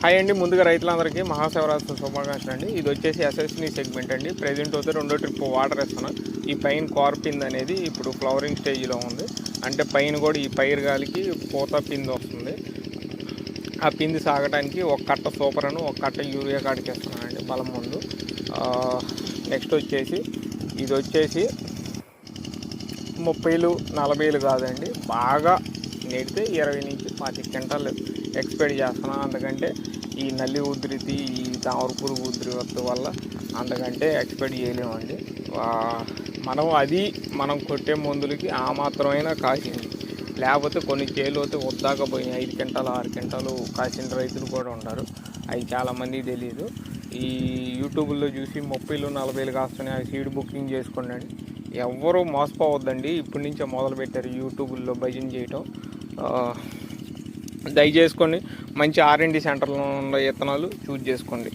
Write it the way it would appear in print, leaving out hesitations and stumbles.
Hi అండి, ముందుగా రైతులందరికీ మహాశివరాత్రి శుభాకాంక్షలు అండి. ఇది వచ్చేసి ఎస్ఎస్ని సెగ్మెంట్ అండి. ప్రెజెంట్ అయితే 2వ ట్రిప్ వాటర్ వేస్తున్నాను. ఈ పైన కార్పింది అనేది ఇప్పుడు ఫ్లవరింగ్ స్టేజ్లో ఉంది. అంటే పైన కూడా ఈ పైరు గాలికి పూత పిండి వస్తుంది. ఆ పిండి సాగడానికి ఒక కట్ట సూపర్ అను ఒక కట్ట యూరియా కాడికి వేస్తున్నానండి బలం ముందు. నెక్స్ట్ వచ్చేసి ఇది వచ్చేసి 30-40 కాదండి, బాగా నేడితే 20 నుంచి 25 క్వింటాలు ఎక్స్పెక్ట్ చేస్తున్నాను. అందుకంటే ఈ నల్లి ఉధృతి, ఈ తామర పురుగు ఉధృతి వల్ల అంతకంటే ఎక్స్పెక్ట్ చేయలేమండి. మనం కొట్టే మందులకి ఆ మాత్రమైనా కాసింది, లేకపోతే కొన్ని చేలు అయితే వద్దాకపోయినాయి 5 క్వింటాలు 6 క్వింటాలు కాసిన రైతులు కూడా ఉంటారు. అవి చాలామందికి తెలియదు. ఈ యూట్యూబ్లో చూసి 30-40 కాస్తున్నాయి సీడ్ బుకింగ్ చేసుకోండి. ఎవ్వరూ మోసపోవద్దండి. ఇప్పటి నుంచే మొదలు పెట్టారు యూట్యూబ్లో భజన చేయటం. దయచేసుకొని మంచి R&D సెంటర్లో ఉన్న విత్తనాలు చూజ్ చేసుకోండి.